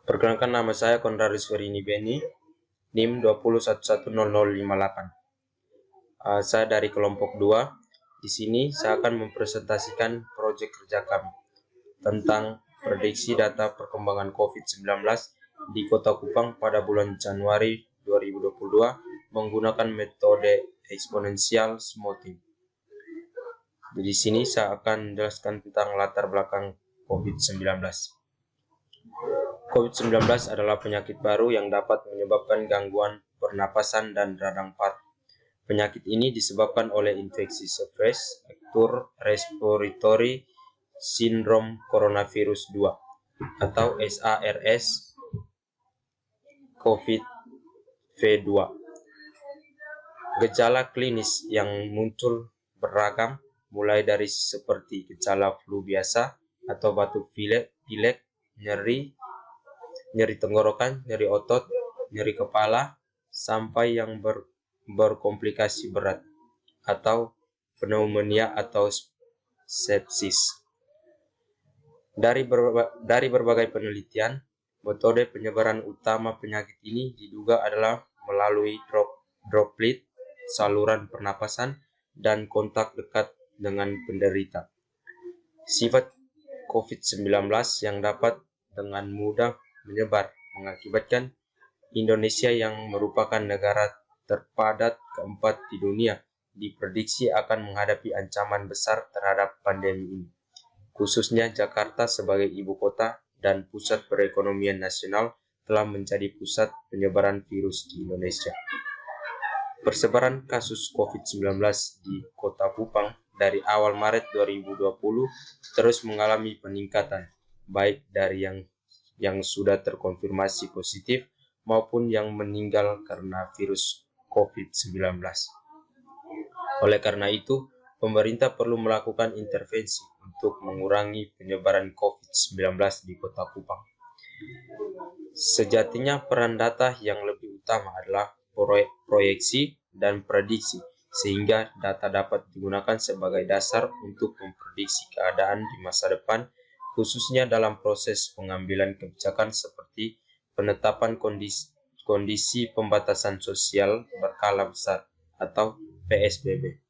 Perkenalkan, nama saya Konradus Ferini Beni, NIM 20110058. Saya dari kelompok 2. Di sini saya akan mempresentasikan proyek kerja kami tentang prediksi data perkembangan COVID-19 di Kota Kupang pada bulan Januari 2022 menggunakan metode eksponensial smoothing. Di sini saya akan menjelaskan tentang latar belakang COVID-19. COVID-19 adalah penyakit baru yang dapat menyebabkan gangguan pernapasan dan radang paru. Penyakit ini disebabkan oleh infeksi Strep Acute Respiratory Syndrome Coronavirus 2 atau SARS COVID-V2. Gejala klinis yang muncul beragam, mulai dari seperti gejala flu biasa atau batuk pilek, nyeri tenggorokan, nyeri otot, nyeri kepala, sampai yang berkomplikasi berat atau pneumonia atau sepsis. Dari berbagai penelitian, metode penyebaran utama penyakit ini diduga adalah melalui droplet, saluran pernapasan, dan kontak dekat dengan penderita. Sifat COVID-19 yang dapat dengan mudah menyebar mengakibatkan Indonesia yang merupakan negara terpadat keempat di dunia diprediksi akan menghadapi ancaman besar terhadap pandemi ini. Khususnya Jakarta sebagai ibu kota dan pusat perekonomian nasional telah menjadi pusat penyebaran virus di Indonesia. Persebaran kasus COVID-19 di Kota Kupang dari awal Maret 2020 terus mengalami peningkatan, baik dari yang sudah terkonfirmasi positif maupun yang meninggal karena virus COVID-19. Oleh karena itu, pemerintah perlu melakukan intervensi untuk mengurangi penyebaran COVID-19 di Kota Kupang. Sejatinya peran data yang lebih utama adalah proyeksi dan prediksi, sehingga data dapat digunakan sebagai dasar untuk memprediksi keadaan di masa depan, khususnya dalam proses pengambilan kebijakan seperti penetapan kondisi pembatasan sosial berskala besar atau PSBB.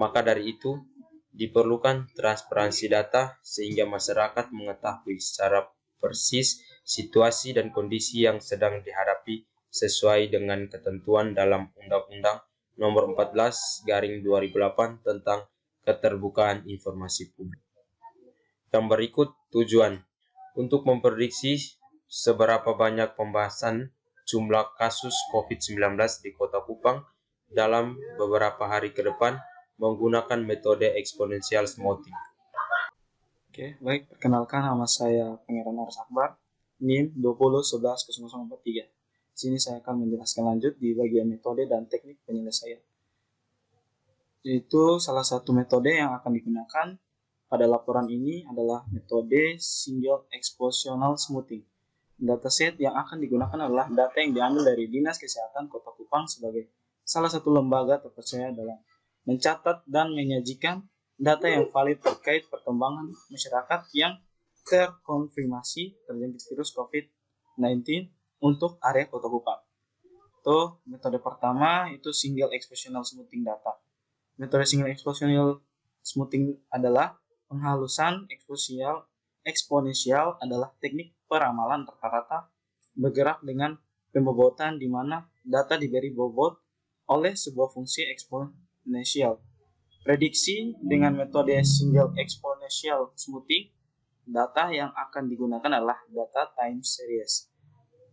Maka dari itu, diperlukan transparansi data sehingga masyarakat mengetahui secara persis situasi dan kondisi yang sedang dihadapi sesuai dengan ketentuan dalam Undang-Undang Nomor 14/2008 tentang Keterbukaan Informasi Publik. Yang berikut tujuan untuk memprediksi seberapa banyak pembahasan jumlah kasus COVID-19 di Kota Kupang dalam beberapa hari ke depan menggunakan metode eksponensial smoothing. Oke, baik. Perkenalkan, nama saya Pangeran Aras Akbar, NIM 20110043. Di sini saya akan menjelaskan lanjut di bagian metode dan teknik penyelesaian. Itu salah satu metode yang akan digunakan pada laporan ini adalah metode single expositional smoothing. Dataset yang akan digunakan adalah data yang diambil dari Dinas Kesehatan Kota Kupang sebagai salah satu lembaga terpercaya dalam mencatat dan menyajikan data yang valid terkait perkembangan masyarakat yang terkonfirmasi terjangkit virus COVID-19 untuk area Kota Kupang. Itu metode pertama, itu single expositional smoothing data. Metode single expositional smoothing adalah penghalusan eksponensial adalah teknik peramalan rata-rata bergerak dengan pembobotan di mana data diberi bobot oleh sebuah fungsi eksponensial. Prediksi dengan metode single exponential smoothing, data yang akan digunakan adalah data time series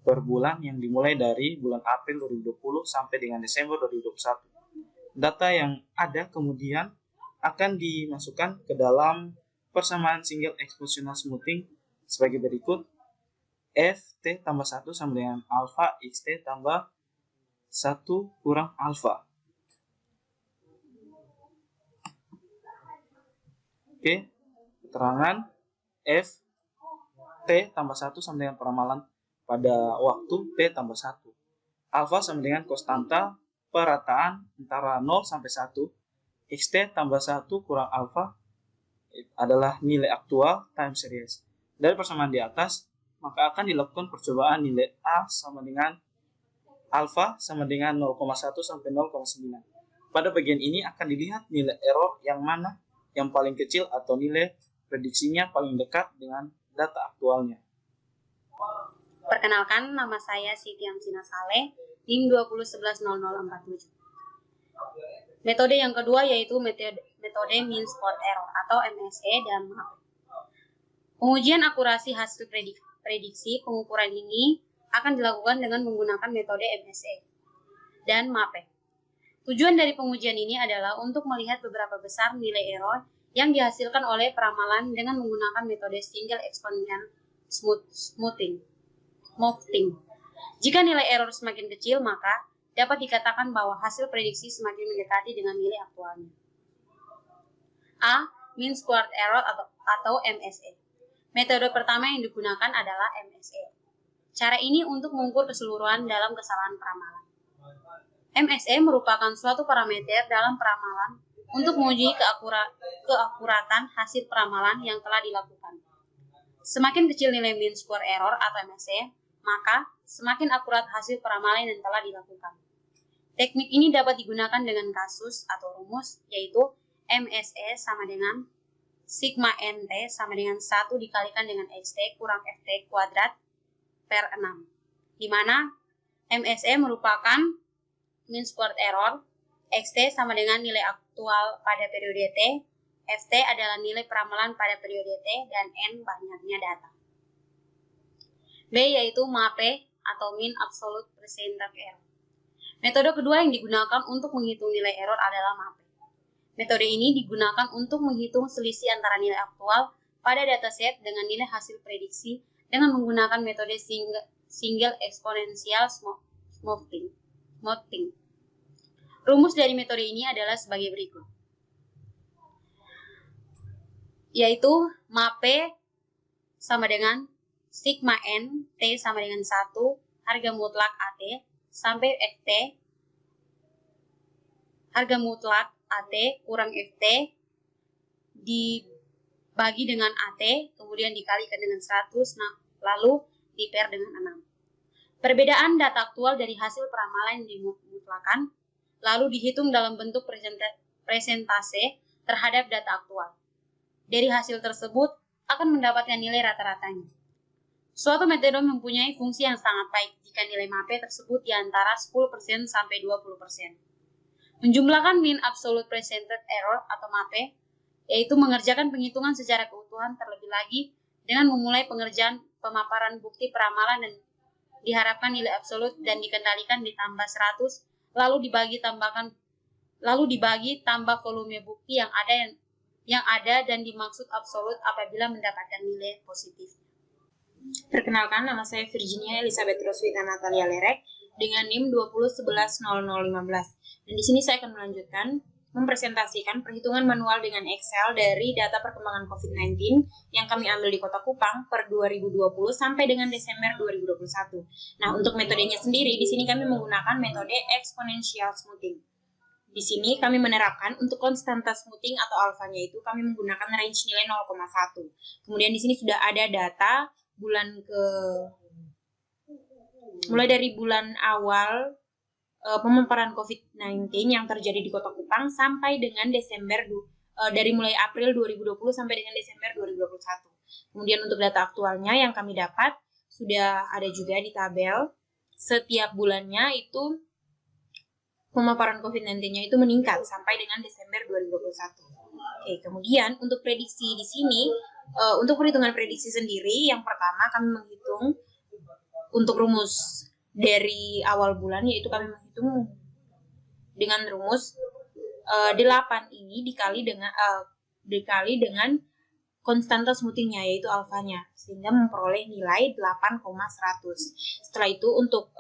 per bulan yang dimulai dari bulan April 2020 sampai dengan Desember 2021. Data yang ada kemudian akan dimasukkan ke dalam persamaan single expositional smoothing sebagai berikut. Ft tambah 1 sama dengan alpha xt tambah 1 kurang alpha. Oke, keterangan F T tambah 1 sama dengan peramalan pada waktu T tambah 1. Alpha sama dengan konstanta perataan antara 0 sampai 1. Xt tambah 1 kurang alpha adalah nilai aktual time series. Dari persamaan di atas, maka akan dilakukan percobaan nilai A sama dengan alfa sama dengan 0,1 sampai 0,9. Pada bagian ini akan dilihat nilai error yang mana yang paling kecil atau nilai prediksinya paling dekat dengan data aktualnya. Perkenalkan, nama saya Siti Amsina Saleh, NIM 20110047. Metode yang kedua yaitu metode mean squared error atau MSE dan MAPE. Pengujian akurasi hasil prediksi pengukuran ini akan dilakukan dengan menggunakan metode MSE dan MAPE. Tujuan dari pengujian ini adalah untuk melihat beberapa besar nilai error yang dihasilkan oleh peramalan dengan menggunakan metode single exponential smoothing. Jika nilai error semakin kecil, maka dapat dikatakan bahwa hasil prediksi semakin mendekati dengan nilai aktualnya. A. Mean squared error atau MSE. Metode pertama yang digunakan adalah MSE. Cara ini untuk mengukur keseluruhan dalam kesalahan peramalan. MSE merupakan suatu parameter dalam peramalan untuk menguji keakuratan hasil peramalan yang telah dilakukan. Semakin kecil nilai mean squared error atau MSE, maka semakin akurat hasil peramalan yang telah dilakukan. Teknik ini dapat digunakan dengan kasus atau rumus, yaitu MSE sama dengan sigma NT sama dengan 1 dikalikan dengan XT kurang FT kuadrat per 6, di mana MSE merupakan mean squared error, XT sama dengan nilai aktual pada periode T, FT adalah nilai peramalan pada periode T, dan N banyaknya data. B yaitu MAPE atau mean absolute percentage error. Metode kedua yang digunakan untuk menghitung nilai error adalah MAPE. Metode ini digunakan untuk menghitung selisih antara nilai aktual pada dataset dengan nilai hasil prediksi dengan menggunakan metode single exponential smoothing. Rumus dari metode ini adalah sebagai berikut, yaitu MAPE sama dengan sigma N, T sama dengan 1, harga mutlak AT, sampai FT, harga mutlak AT kurang FT, dibagi dengan AT, kemudian dikalikan dengan 100, lalu di-pair dengan 6. Perbedaan data aktual dari hasil peramalan yang dimutlakan, lalu dihitung dalam bentuk presentase terhadap data aktual. Dari hasil tersebut akan mendapatkan nilai rata-ratanya. Suatu metode mempunyai fungsi yang sangat baik jika nilai MAPE tersebut di antara 10% sampai 20%. Menjumlahkan mean absolute percentage error atau MAPE, yaitu mengerjakan penghitungan secara keutuhan terlebih lagi dengan memulai pengerjaan pemaparan bukti peramalan dan diharapkan nilai absolut dan dikendalikan ditambah 100, lalu dibagi tambah volume bukti yang ada dan dimaksud absolut apabila mendapatkan nilai positif. Perkenalkan, nama saya Virginia Elizabeth Roswita Natalia Lerek dengan NIM 20110015. Dan di sini saya akan melanjutkan mempresentasikan perhitungan manual dengan Excel dari data perkembangan COVID-19 yang kami ambil di Kota Kupang per 2020 sampai dengan Desember 2021. Nah, untuk metodenya sendiri, di sini kami menggunakan metode exponential smoothing. Di sini kami menerapkan untuk konstanta smoothing atau alfanya itu kami menggunakan range nilai 0,1. Kemudian di sini sudah ada data mulai dari bulan awal pemaparan COVID-19 yang terjadi di Kota Kupang sampai dengan dari mulai April 2020 sampai dengan Desember 2021. Kemudian untuk data aktualnya yang kami dapat sudah ada juga di tabel. Setiap bulannya itu pemaparan COVID-19-nya itu meningkat sampai dengan Desember 2021. Oke, kemudian untuk prediksi di sini, untuk perhitungan prediksi sendiri, yang pertama kami menghitung untuk rumus dari awal bulan, yaitu kami menghitung dengan rumus 8 ini dikali dengan konstanta smoothingnya, yaitu alfanya, sehingga memperoleh nilai 8,100. Setelah itu untuk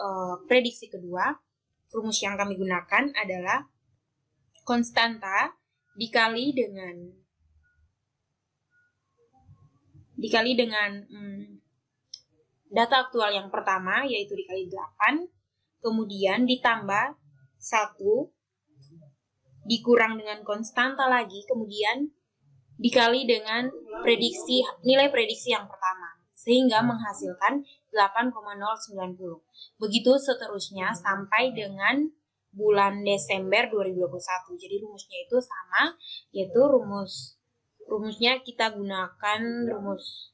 prediksi kedua, rumus yang kami gunakan adalah konstanta dikali dengan data aktual yang pertama, yaitu dikali 8, kemudian ditambah 1, dikurang dengan konstanta lagi, kemudian dikali dengan nilai prediksi yang pertama. sehingga menghasilkan 8,090. Begitu seterusnya sampai dengan bulan Desember 2021. Jadi rumusnya itu sama, yaitu rumusnya kita gunakan rumus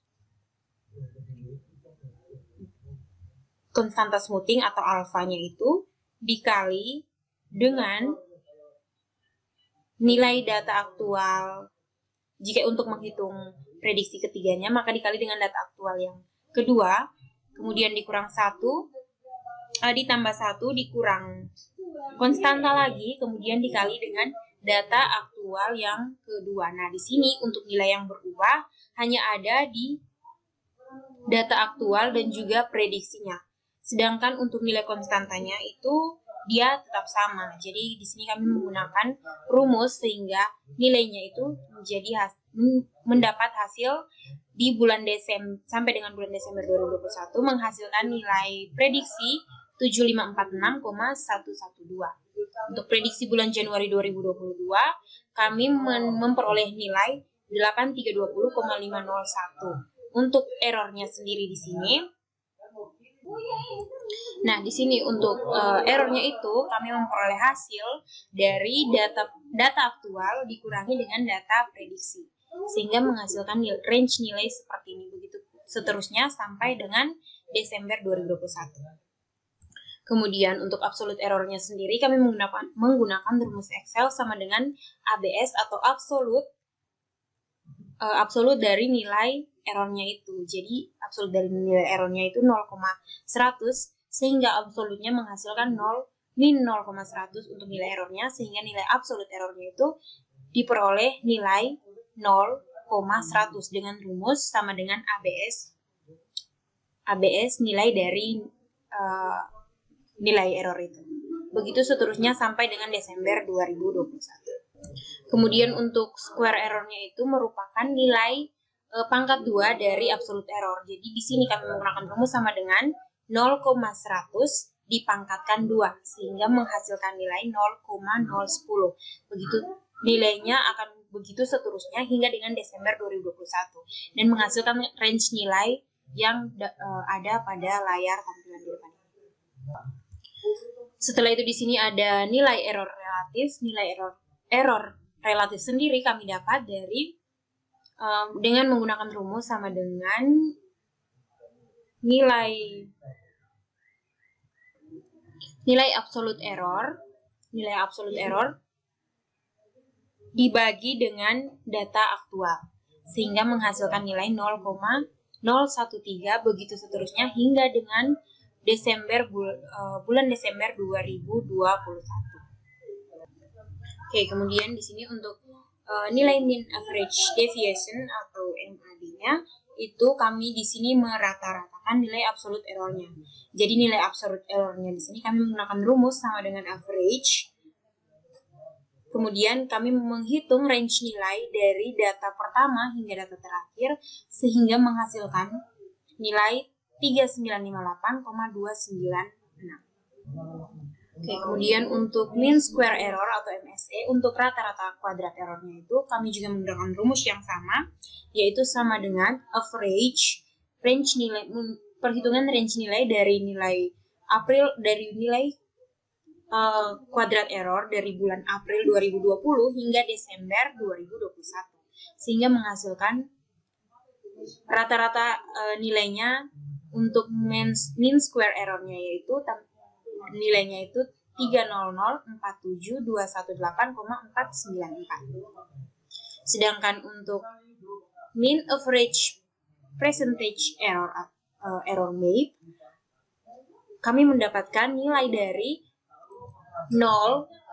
konstanta smoothing atau alfanya itu dikali dengan nilai data aktual. Jika untuk menghitung prediksi ketiganya, maka dikali dengan data aktual yang kedua, kemudian dikurang 1, ditambah 1, dikurang konstanta lagi, kemudian dikali dengan data aktual yang kedua. Nah, di sini untuk nilai yang berubah hanya ada di data aktual dan juga prediksinya. Sedangkan untuk nilai konstantanya itu dia tetap sama. Jadi di sini kami menggunakan rumus sehingga nilainya itu mendapat hasil di bulan Desember sampai dengan bulan Desember 2021 menghasilkan nilai prediksi 7546,112. Untuk prediksi bulan Januari 2022 kami memperoleh nilai 8320,501. Untuk errornya sendiri di sini. Nah, di sini untuk errornya itu kami memperoleh hasil dari data aktual dikurangi dengan data prediksi sehingga menghasilkan range nilai seperti ini, begitu seterusnya sampai dengan Desember 2021. Kemudian untuk absolute errornya sendiri kami menggunakan rumus Excel sama dengan ABS atau absolute dari nilai errornya itu. Jadi absolute dari nilai errornya itu 0,100 sehingga absolutnya menghasilkan 0,100 untuk nilai errornya, sehingga nilai absolute errornya itu diperoleh nilai 0,100 dengan rumus sama dengan ABS nilai dari nilai error itu. Begitu seterusnya sampai dengan Desember 2021. Kemudian untuk square errornya itu merupakan nilai pangkat 2 dari absolute error. Jadi di sini kami menggunakan rumus sama dengan 0,100 dipangkatkan 2 sehingga menghasilkan nilai 0,010. Begitu nilainya akan begitu seterusnya hingga dengan Desember 2021 dan menghasilkan range nilai yang ada pada layar tampilan di depan. Setelah itu di sini ada nilai error relatif. Nilai error relatif sendiri kami dapat dari dengan menggunakan rumus sama dengan nilai absolute error dibagi dengan data aktual sehingga menghasilkan nilai 0,013, begitu seterusnya hingga dengan bulan Desember 2021. Oke, kemudian di sini untuk nilai mean average deviation atau MAD-nya itu kami di sini merata-ratakan nilai absolute error-nya. Jadi nilai absolute error-nya di sini kami menggunakan rumus sama dengan average. Kemudian kami menghitung range nilai dari data pertama hingga data terakhir sehingga menghasilkan nilai 3958,296. Oke, kemudian untuk mean square error atau MSE, untuk rata-rata kuadrat errornya itu kami juga menggunakan rumus yang sama, yaitu sama dengan average range nilai, perhitungan range nilai dari nilai kuadrat error dari bulan April 2020 hingga Desember 2021 sehingga menghasilkan rata-rata nilainya untuk mean square errornya yaitu nilainya itu 300472118,494. Sedangkan untuk mean average percentage error map kami mendapatkan nilai dari 0,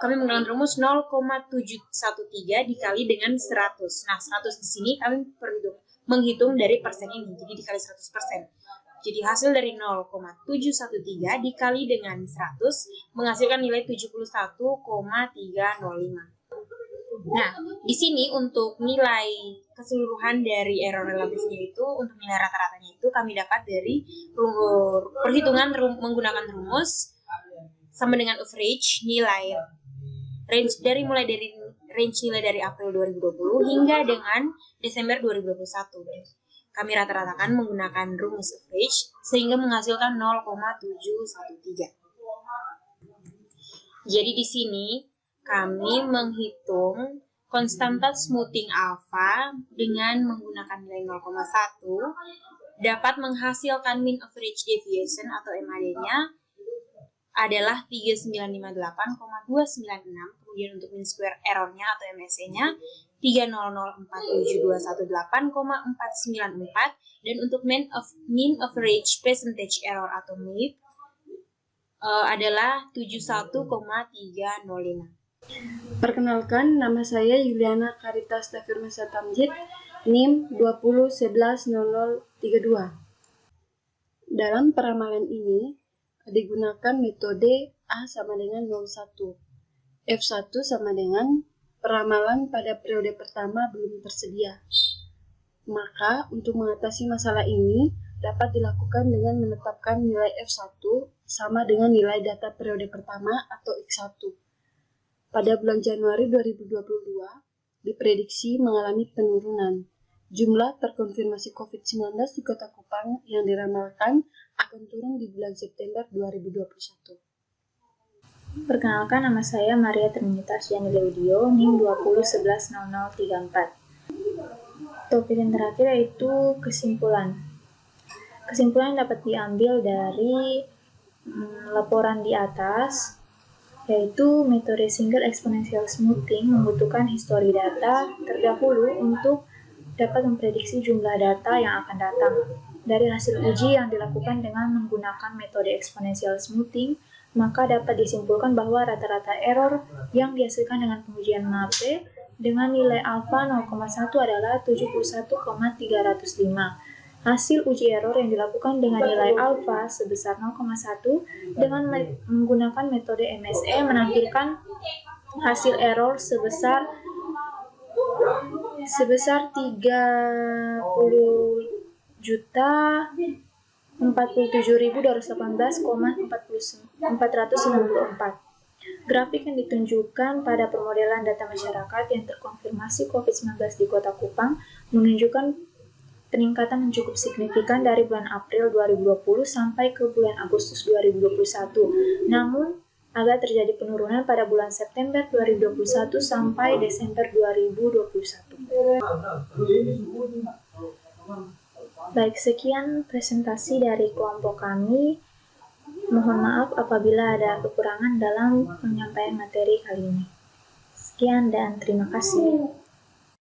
kami menggunakan rumus 0,713 dikali dengan 100. Nah, 100 di sini kami menghitung dari persen ini, jadi dikali 100%. Jadi hasil dari 0,713 dikali dengan 100 menghasilkan nilai 71,305. Nah, di sini untuk nilai keseluruhan dari error relatifnya itu, untuk nilai rata-ratanya itu kami dapat dari perhitungan menggunakan rumus sama dengan average nilai mulai dari range nilai dari April 2020 hingga dengan Desember 2021. Kami rata-ratakan menggunakan rumus average sehingga menghasilkan 0,713. Jadi di sini kami menghitung konstanta smoothing alpha dengan menggunakan nilai 0,1 dapat menghasilkan mean average deviation atau MAD-nya adalah 3958,296, kemudian untuk mean square error-nya atau MSE-nya 3004721,494, dan untuk mean average percentage error atau MAPE adalah 71,305. Perkenalkan, nama saya Yuliana Karitas Dafirmasa Tamjid, NIM 20110032. Dalam peramalan ini digunakan metode A sama dengan 01, F1 sama dengan peramalan pada periode pertama belum tersedia. Maka untuk mengatasi masalah ini dapat dilakukan dengan menetapkan nilai F1 sama dengan nilai data periode pertama atau X1. Pada bulan Januari 2022, diprediksi mengalami penurunan jumlah terkonfirmasi COVID-19 di Kota Kupang yang diramalkan akan turun di bulan September 2021. Perkenalkan, nama saya Maria Trinita Siani Leudio, NIM 20110034. Topik yang terakhir yaitu kesimpulan. Kesimpulan dapat diambil dari laporan di atas, yaitu metode single exponential smoothing membutuhkan histori data terdahulu untuk dapat memprediksi jumlah data yang akan datang. Dari hasil uji yang dilakukan dengan menggunakan metode exponential smoothing, maka dapat disimpulkan bahwa rata-rata error yang dihasilkan dengan pengujian MAPE dengan nilai alfa 0,1 adalah 71,305. Hasil uji error yang dilakukan dengan nilai alfa sebesar 0,1 dengan menggunakan metode MSE menampilkan hasil error sebesar 30.047.218,494. Grafik yang ditunjukkan pada permodelan data masyarakat yang terkonfirmasi COVID-19 di Kota Kupang menunjukkan peningkatan yang cukup signifikan dari bulan April 2020 sampai ke bulan Agustus 2021. Namun, agak terjadi penurunan pada bulan September 2021 sampai Desember 2021. Baik, sekian presentasi dari kelompok kami. Mohon maaf apabila ada kekurangan dalam penyampaian materi kali ini. Sekian dan terima kasih.